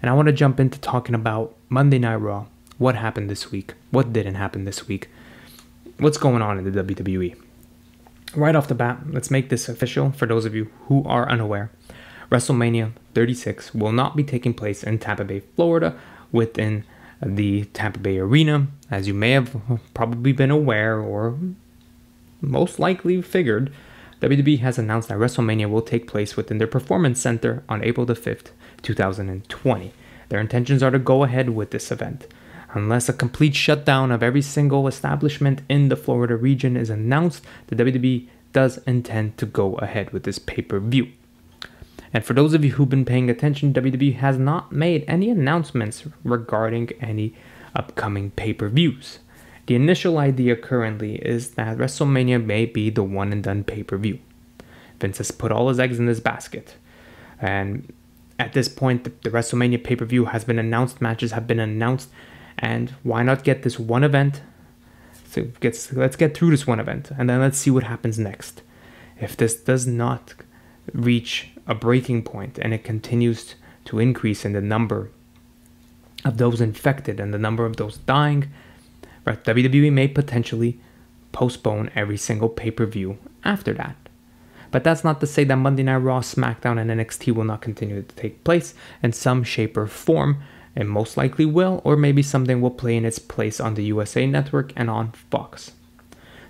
And I want to jump into talking about Monday Night Raw. What happened this week? What didn't happen this week? What's going on in the WWE? Right off the bat, let's make this official for those of you who are unaware. WrestleMania 36 will not be taking place in Tampa Bay, Florida, within the Tampa Bay Arena. As you may have probably been aware or most likely figured, WWE has announced that WrestleMania will take place within their Performance Center on April the 5th, 2020. Their intentions are to go ahead with this event. Unless a complete shutdown of every single establishment in the Florida region is announced, the WWE does intend to go ahead with this pay-per-view. And for those of you who've been paying attention, WWE has not made any announcements regarding any upcoming pay-per-views. The initial idea currently is that WrestleMania may be the one and done pay-per-view. Vince has put all his eggs in this basket. And at this point, the WrestleMania pay-per-view has been announced, matches have been announced, and why not get this one event? So let's get through this one event, and then let's see what happens next. If this does not reach a breaking point and it continues to increase in the number of those infected and the number of those dying, right, WWE may potentially postpone every single pay-per-view after that. But that's not to say that Monday Night Raw, SmackDown, and NXT will not continue to take place in some shape or form. It most likely will, or maybe something will play in its place on the USA Network and on Fox.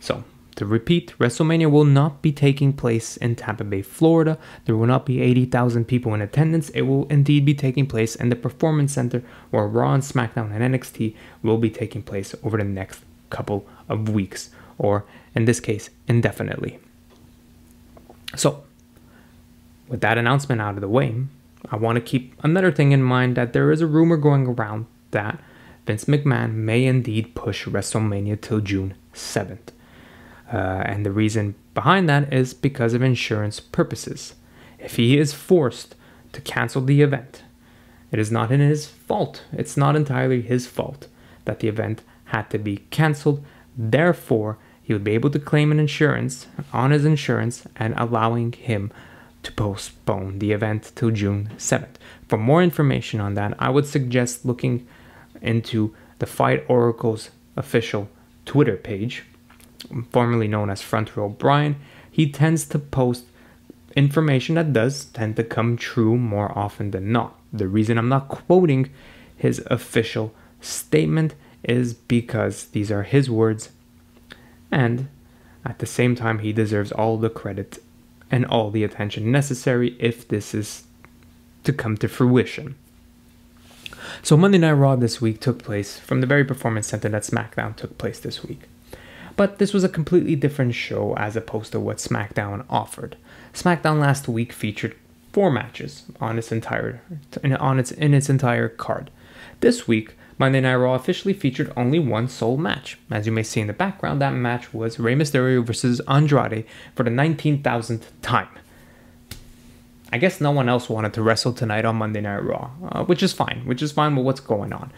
So, to repeat, WrestleMania will not be taking place in Tampa Bay, Florida. There will not be 80,000 people in attendance. It will indeed be taking place in the Performance Center, where Raw and SmackDown and NXT will be taking place over the next couple of weeks, or in this case, indefinitely. So, with that announcement out of the way, I want to keep another thing in mind, that there is a rumor going around that Vince McMahon may indeed push WrestleMania till June 7th. And the reason behind that is because of insurance purposes. If he is forced to cancel the event, it is not in his fault. It's not entirely his fault that the event had to be canceled. Therefore, he would be able to claim an insurance on his insurance and allowing him to postpone the event till June 7th. For more information on that, I would suggest looking into the Fight Oracle's official Twitter page, formerly known as Front Row Brian. He tends to post information that does tend to come true more often than not. The reason I'm not quoting his official statement is because these are his words, and at the same time, he deserves all the credit and all the attention necessary if this is to come to fruition. So Monday Night Raw this week took place from the very Performance Center that SmackDown took place this week. But this was a completely different show as opposed to what SmackDown offered. SmackDown last week featured 4 matches in its entire card. This week, Monday Night Raw officially featured only one sole match. As you may see in the background, that match was Rey Mysterio versus Andrade for the 19,000th time. I guess no one else wanted to wrestle tonight on Monday Night Raw, which is fine with what's going on.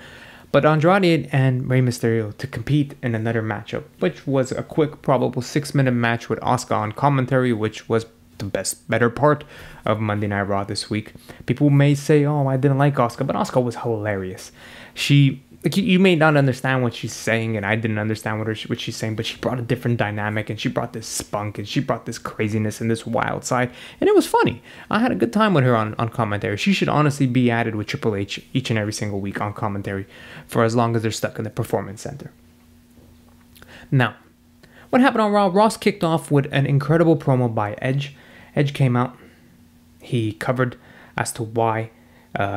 But Andrade and Rey Mysterio to compete in another matchup, which was a quick, probable 6-minute match with Asuka on commentary, which was the better part of Monday Night Raw this week. People may say, oh, I didn't like Asuka, but Asuka was hilarious. You may not understand what she's saying, and I didn't understand what she's saying, but she brought a different dynamic, and she brought this spunk, and she brought this craziness and this wild side, and it was funny. I had a good time with her on commentary. She should honestly be added with Triple H each and every single week on commentary for as long as they're stuck in the Performance Center. Now, what happened on Raw? Ross kicked off with an incredible promo by Edge. Edge came out. He covered as to why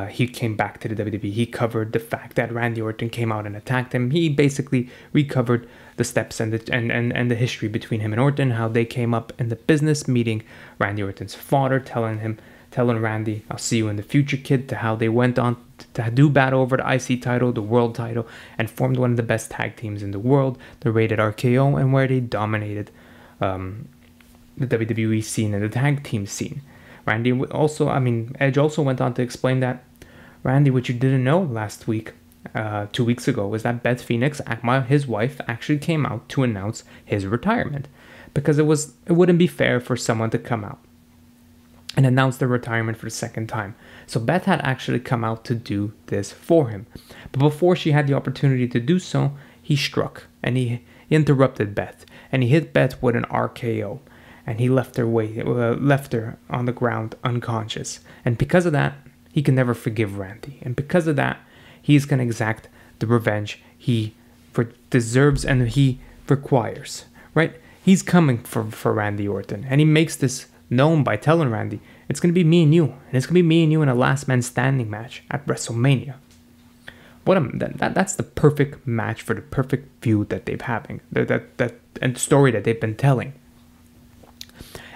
he came back to the WWE. He covered the fact that Randy Orton came out and attacked him. He basically recovered the steps and the history between him and Orton, how they came up in the business, meeting Randy Orton's father, telling Randy, I'll see you in the future, kid, to how they went on to do battle over the IC title, the world title, and formed one of the best tag teams in the world, the Rated RKO, and where they dominated the WWE scene and the tag team scene. Edge also went on to explain that, Randy, what you didn't know last week, 2 weeks ago, was that Beth Phoenix, his wife, actually came out to announce his retirement, because it wouldn't be fair for someone to come out and announced their retirement for the second time. So Beth had actually come out to do this for him. But before she had the opportunity to do so, he struck and he interrupted Beth, and he hit Beth with an RKO, and he left her on the ground unconscious. And because of that, he can never forgive Randy. And because of that, he's going to exact the revenge he deserves and he requires, right? He's coming for Randy Orton, and he makes this known by telling Randy, it's going to be me and you, and it's going to be me and you in a last man standing match at WrestleMania. That's the perfect match for the perfect feud that they're having, and story that they've been telling.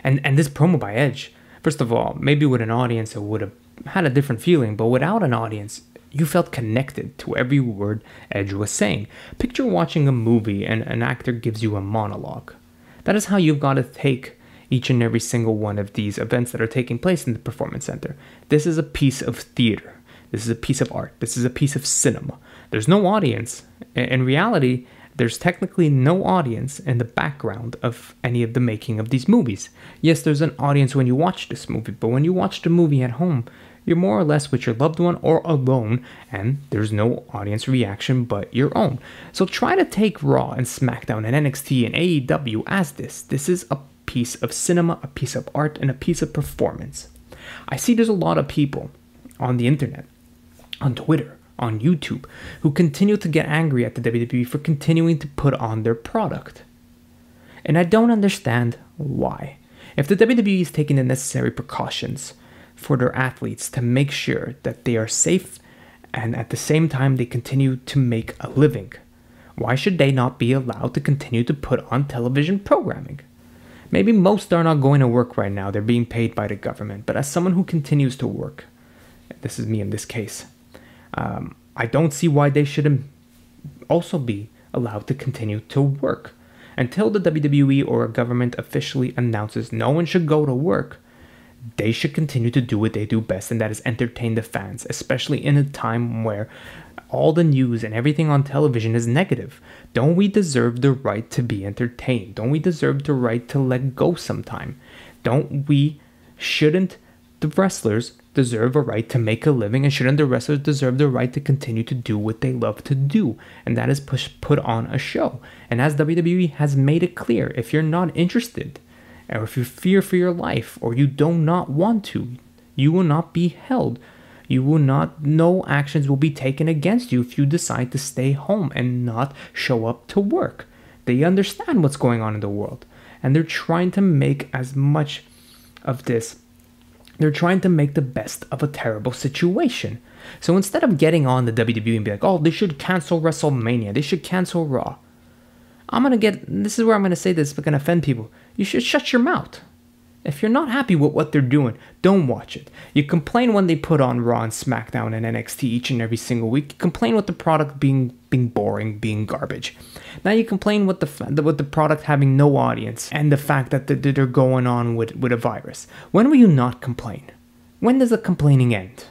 And this promo by Edge, first of all, maybe with an audience it would have had a different feeling, but without an audience, you felt connected to every word Edge was saying. Picture watching a movie and an actor gives you a monologue. That is how you've got to take each and every single one of these events that are taking place in the Performance Center. This is a piece of theater. This is a piece of art. This is a piece of cinema. There's no audience. In reality, there's technically no audience in the background of any of the making of these movies. Yes, there's an audience when you watch this movie, but when you watch the movie at home, you're more or less with your loved one or alone, and there's no audience reaction but your own. So try to take Raw and SmackDown and NXT and AEW as this. This is a piece of cinema, a piece of art, and a piece of performance. I see there's a lot of people on the internet, on Twitter, on YouTube, who continue to get angry at the WWE for continuing to put on their product. And I don't understand why. If the WWE is taking the necessary precautions for their athletes to make sure that they are safe and at the same time they continue to make a living, why should they not be allowed to continue to put on television programming? Maybe most are not going to work right now, they're being paid by the government, but as someone who continues to work, this is me in this case, I don't see why they shouldn't also be allowed to continue to work. Until the WWE or a government officially announces no one should go to work, they should continue to do what they do best, and that is entertain the fans, especially in a time where all the news and everything on television is negative. Don't we deserve the right to be entertained? Don't we deserve the right to let go sometime? Shouldn't the wrestlers deserve a right to make a living, and shouldn't the wrestlers deserve the right to continue to do what they love to do? And that is put on a show. And as WWE has made it clear, if you're not interested, or if you fear for your life, or you do not want to, you will not be held. No actions will be taken against you if you decide to stay home and not show up to work. They understand what's going on in the world, and they're trying to make as much of this. They're trying to make the best of a terrible situation. So instead of getting on the WWE and be like, oh, they should cancel WrestleMania, they should cancel Raw, this is where I'm going to say this, but going to offend people. You should shut your mouth. If you're not happy with what they're doing, don't watch it. You complain when they put on Raw and SmackDown and NXT each and every single week. You complain with the product being boring, being garbage. Now you complain with the product having no audience and the fact that they're going on with a virus. When will you not complain? When does the complaining end?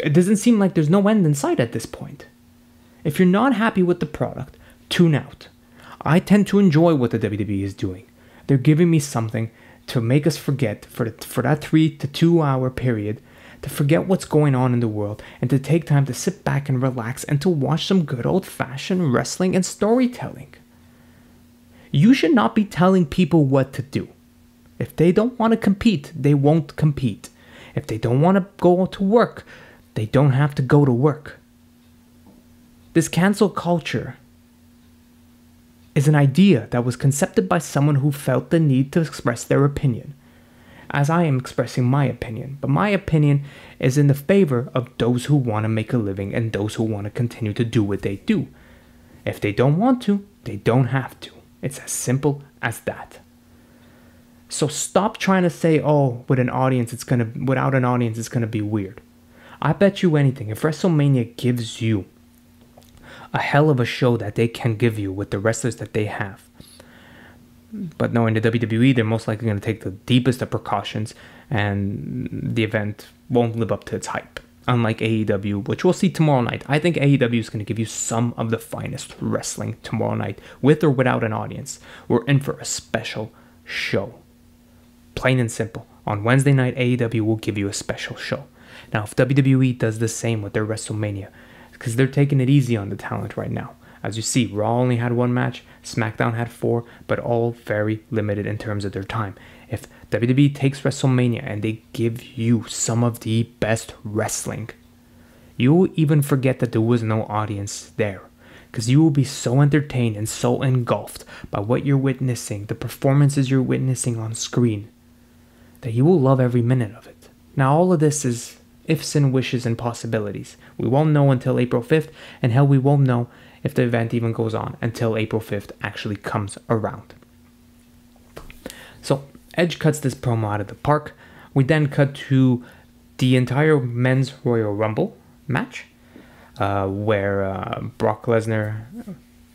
It doesn't seem like there's no end in sight at this point. If you're not happy with the product, tune out. I tend to enjoy what the WWE is doing. They're giving me something to make us forget for that 3 to 2 hour period, to forget what's going on in the world and to take time to sit back and relax and to watch some good old-fashioned wrestling and storytelling. You should not be telling people what to do. If they don't want to compete, they won't compete. If they don't want to go to work, they don't have to go to work. This cancel culture is an idea that was conceived by someone who felt the need to express their opinion, as I am expressing my opinion. But my opinion is in the favor of those who want to make a living and those who want to continue to do what they do. If they don't want to, they don't have to. It's as simple as that. So stop trying to say, oh, without an audience, it's gonna be weird. I bet you anything, if WrestleMania gives you a hell of a show that they can give you with the wrestlers that they have. But knowing the WWE, they're most likely going to take the deepest of precautions, and the event won't live up to its hype. Unlike AEW, which we'll see tomorrow night. I think AEW is going to give you some of the finest wrestling tomorrow night, with or without an audience. We're in for a special show. Plain and simple. On Wednesday night, AEW will give you a special show. Now, if WWE does the same with their WrestleMania, because they're taking it easy on the talent right now. As you see, Raw only had 1 match, SmackDown had 4, but all very limited in terms of their time. If WWE takes WrestleMania and they give you some of the best wrestling, you will even forget that there was no audience there. Because you will be so entertained and so engulfed by what you're witnessing, the performances you're witnessing on screen, that you will love every minute of it. Now, all of this is ifs and wishes and possibilities. We won't know until April 5th, and hell, we won't know if the event even goes on until April 5th actually comes around. So, Edge cuts this promo out of the park. We then cut to the entire men's Royal Rumble match, where Brock Lesnar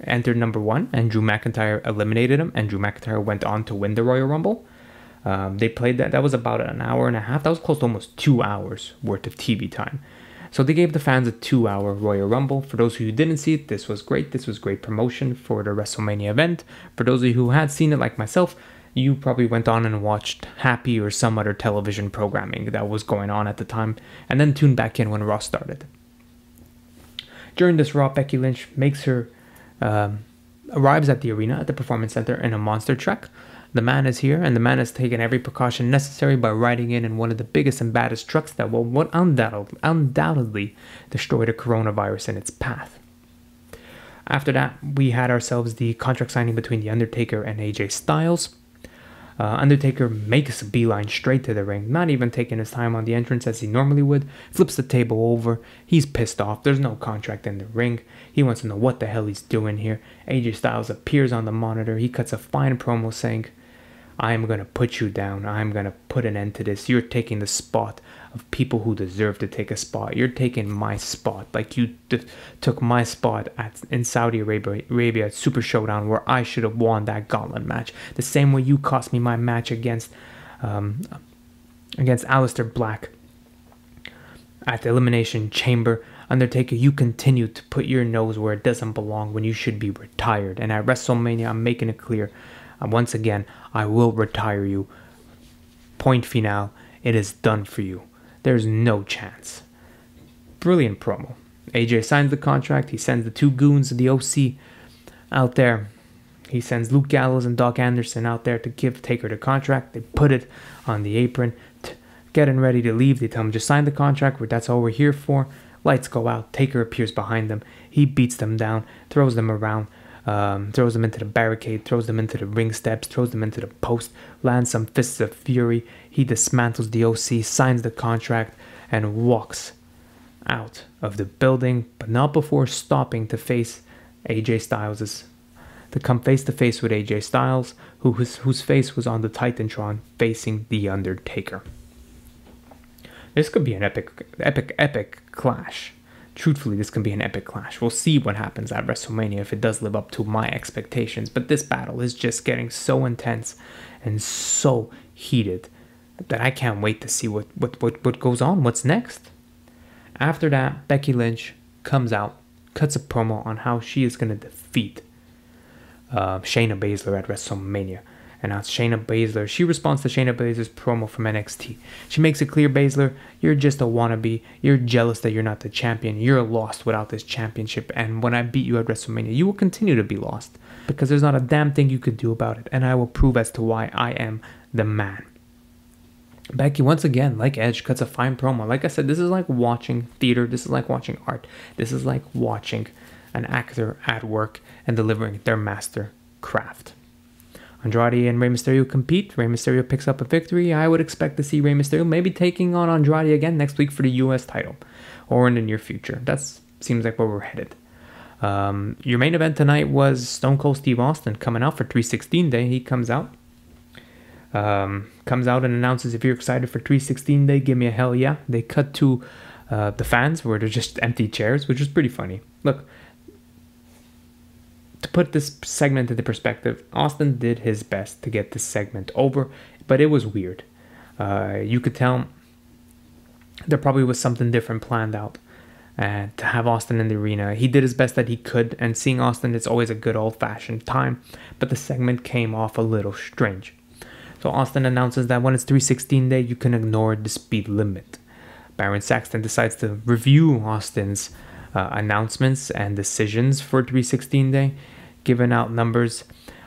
entered number 1 and Drew McIntyre eliminated him, and Drew McIntyre went on to win the Royal Rumble. They played that. That was about an hour and a half. That was close to almost 2 hours worth of TV time. So they gave the fans a 2-hour Royal Rumble. For those of you who didn't see it, this was great. This was great promotion for the WrestleMania event. For those of you who had seen it, like myself, you probably went on and watched Happy or some other television programming that was going on at the time, and then tuned back in when Raw started. During this Raw, Becky Lynch makes her arrives at the arena at the Performance Center in a monster truck. The man is here, and the man has taken every precaution necessary by riding in one of the biggest and baddest trucks that will undoubtedly destroy the coronavirus in its path. After that, we had ourselves the contract signing between The Undertaker and AJ Styles. Undertaker makes a beeline straight to the ring, not even taking his time on the entrance as he normally would, flips the table over. He's pissed off. There's no contract in the ring. He wants to know what the hell he's doing here. AJ Styles appears on the monitor. He cuts a fine promo saying, "I'm going to put you down. I'm going to put an end to this. You're taking the spot of people who deserve to take a spot. You're taking my spot like you took my spot in Saudi Arabia at Super Showdown, where I should have won that gauntlet match. The same way you cost me my match against Aleister Black at the Elimination Chamber. Undertaker, you continue to put your nose where it doesn't belong when you should be retired. And at WrestleMania, I'm making it clear. Once again, I will retire you. Point final. It is done for you. There's no chance." Brilliant promo. AJ signs the contract. He sends the 2 goons of the OC out there. He sends Luke Gallows and Doc Anderson out there to give Taker the contract. They put it on the apron, getting ready to leave. They tell him, just sign the contract. That's all we're here for. Lights go out. Taker appears behind them. He beats them down, throws them around. Throws them into the barricade, throws them into the ring steps, throws them into the post, lands some fists of fury. He dismantles the OC, signs the contract, and walks out of the building, but not before stopping to face AJ Styles. To come face to face with AJ Styles, whose face was on the Titantron facing The Undertaker. This could be an epic clash. Truthfully, this can be an epic clash. We'll see what happens at WrestleMania if it does live up to my expectations. But this battle is just getting so intense and so heated that I can't wait to see what goes on, what's next. After that, Becky Lynch comes out, cuts a promo on how she is going to defeat Shayna Baszler at WrestleMania. And now Shayna Baszler, she responds to Shayna Baszler's promo from NXT. She makes it clear, Baszler, you're just a wannabe. You're jealous that you're not the champion. You're lost without this championship. And when I beat you at WrestleMania, you will continue to be lost. Because there's not a damn thing you could do about it. And I will prove as to why I am the man. Becky, once again, like Edge, cuts a fine promo. Like I said, this is like watching theater. This is like watching art. This is like watching an actor at work and delivering their master craft. Andrade and Rey Mysterio compete. Rey Mysterio picks up a victory. I would expect to see Rey Mysterio maybe taking on Andrade again next week for the US title or in the near future. That seems like where we're headed. Your main event tonight was Stone Cold Steve Austin coming out for 316 Day. He comes out and announces, if you're excited for 316 Day, give me a hell yeah. They cut to the fans where they're just empty chairs, which was pretty funny. Look, to put this segment into perspective, Austin did his best to get this segment over, but it was weird. You could tell there probably was something different planned out. And to have Austin in the arena, he did his best that he could, and seeing Austin is always a good old-fashioned time, but the segment came off a little strange. So Austin announces that when it's 316 day, you can ignore the speed limit. Byron Saxton decides to review Austin's announcements and decisions for 316 day, giving out numbers.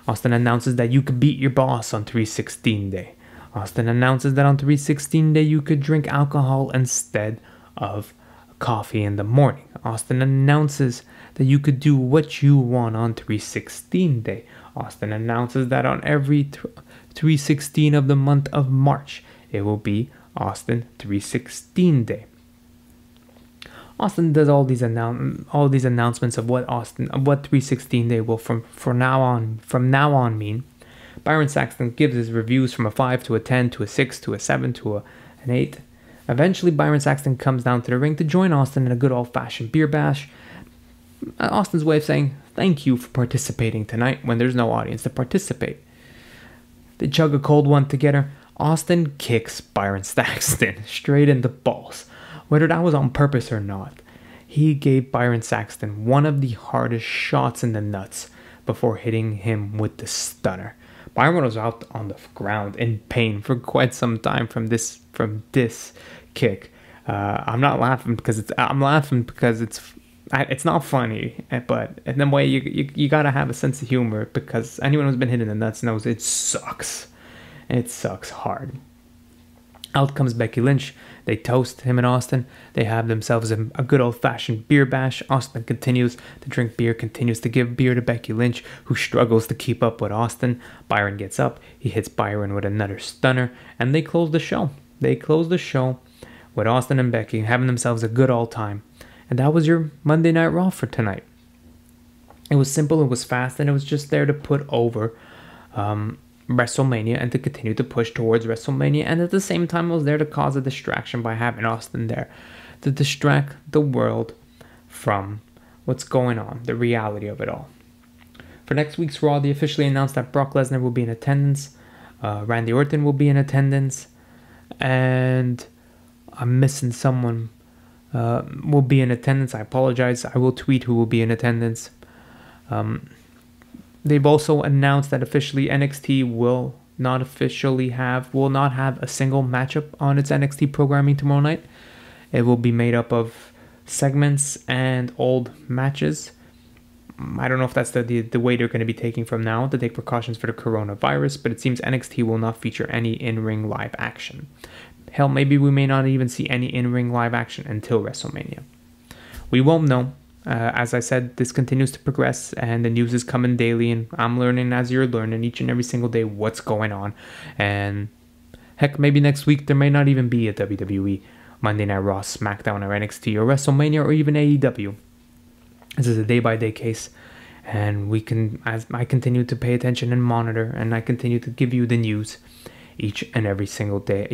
Austin announces that you could beat your boss on 316 day. Austin announces that on 316 day, you could drink alcohol instead of coffee in the morning. Austin announces that you could do what you want on 316 day. Austin announces that on every 316 of the month of March, it will be Austin 316 day. Austin does all these announcements of what 316 day will from now on mean. Byron Saxton gives his reviews from a 5 to a 10 to a 6 to a 7 to an 8. Eventually, Byron Saxton comes down to the ring to join Austin in a good old-fashioned beer bash. Austin's way of saying thank you for participating tonight when there's no audience to participate. They chug a cold one together. Austin kicks Byron Saxton straight in the balls. Whether that was on purpose or not, he gave Byron Saxton one of the hardest shots in the nuts before hitting him with the stunner. Byron was out on the ground in pain for quite some time from this kick. I'm laughing because it's not funny, but in a way you gotta have a sense of humor, because anyone who's been hit in the nuts knows it sucks. It sucks hard. Out comes Becky Lynch. They toast him and Austin. They have themselves a good old-fashioned beer bash. Austin continues to drink beer, continues to give beer to Becky Lynch, who struggles to keep up with Austin. Byron gets up. He hits Byron with another stunner, and they close the show. They close the show with Austin and Becky having themselves a good old time. And that was your Monday Night Raw for tonight. It was simple, it was fast, and it was just there to put over WrestleMania and to continue to push towards WrestleMania, and at the same time it was there to cause a distraction by having Austin there to distract the world from what's going on, the reality of it all. For next week's Raw, they officially announced that Brock Lesnar will be in attendance, Randy Orton will be in attendance, and I'm missing someone will be in attendance. I apologize. I will tweet who will be in attendance. They've also announced that officially NXT will not have a single matchup on its NXT programming tomorrow night. It will be made up of segments and old matches. I don't know if that's the way they're going to be taking from now to take precautions for the coronavirus, but it seems NXT will not feature any in-ring live action. Hell, maybe we may not even see any in-ring live action until WrestleMania. We won't know. As I said, this continues to progress, and the news is coming daily, and I'm learning as you're learning each and every single day what's going on. And heck, maybe next week there may not even be a WWE Monday Night Raw, SmackDown, or NXT, or WrestleMania, or even AEW. This is a day-by-day case, and as I continue to pay attention and monitor, and I continue to give you the news each and every single day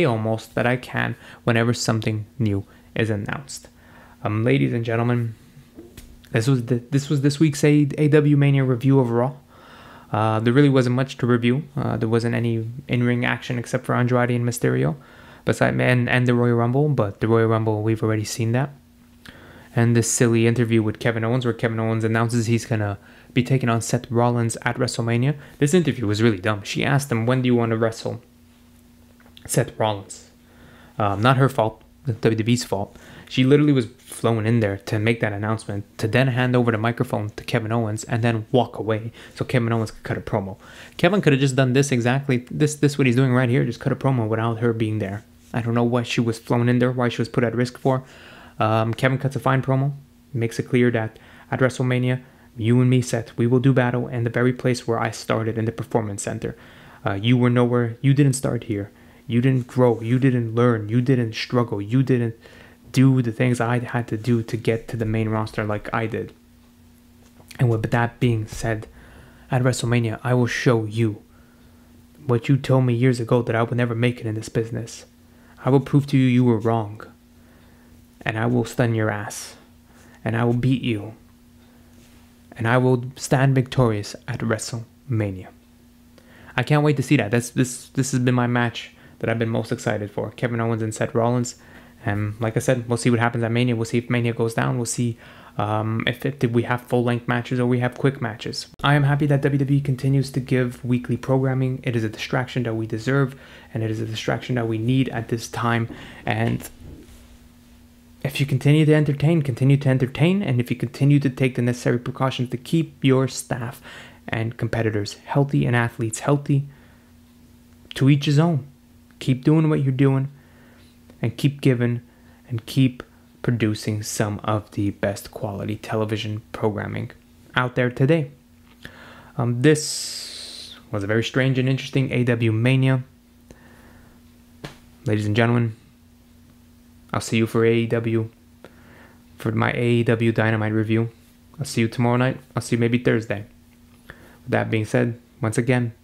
almost that I can, whenever something new is announced. Ladies and gentlemen, this was this week's AWMania review of Raw. There really wasn't much to review. There wasn't any in-ring action except for Andrade and Mysterio, and the Royal Rumble. But the Royal Rumble, we've already seen that. And this silly interview with Kevin Owens, where Kevin Owens announces he's gonna be taking on Seth Rollins at WrestleMania. This interview was really dumb. She asked him, "When do you want to wrestle Seth Rollins?" Not her fault. WWE's fault. She literally was flown in there to make that announcement, to then hand over the microphone to Kevin Owens and then walk away so Kevin Owens could cut a promo. Kevin could have just done this what he's doing right here, just cut a promo without her being there. I don't know what she was flown in there, why she was put at risk for. Kevin cuts a fine promo, makes it clear that at WrestleMania, you and me, Seth, we will do battle in the very place where I started, in the Performance Center. You were nowhere, you didn't start here. You didn't grow, you didn't learn, you didn't struggle, you didn't do the things I had to do to get to the main roster like I did. And with that being said, at WrestleMania, I will show you what you told me years ago, that I would never make it in this business. I will prove to you you were wrong. And I will stun your ass. And I will beat you. And I will stand victorious at WrestleMania. I can't wait to see that. This has been my match that I've been most excited for. Kevin Owens and Seth Rollins. And like I said, we'll see what happens at Mania. We'll see if Mania goes down. We'll see if we have full-length matches or we have quick matches. I am happy that WWE continues to give weekly programming. It is a distraction that we deserve, and it is a distraction that we need at this time. And if you continue to entertain, and if you continue to take the necessary precautions to keep your staff and competitors healthy and athletes healthy, to each his own. Keep doing what you're doing, and keep giving, and keep producing some of the best quality television programming out there today. This was a very strange and interesting AWMania. Ladies and gentlemen, I'll see you for AEW, for my AEW Dynamite review. I'll see you tomorrow night. I'll see you maybe Thursday. With that being said, once again,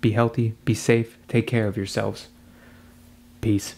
be healthy, be safe, take care of yourselves. Peace.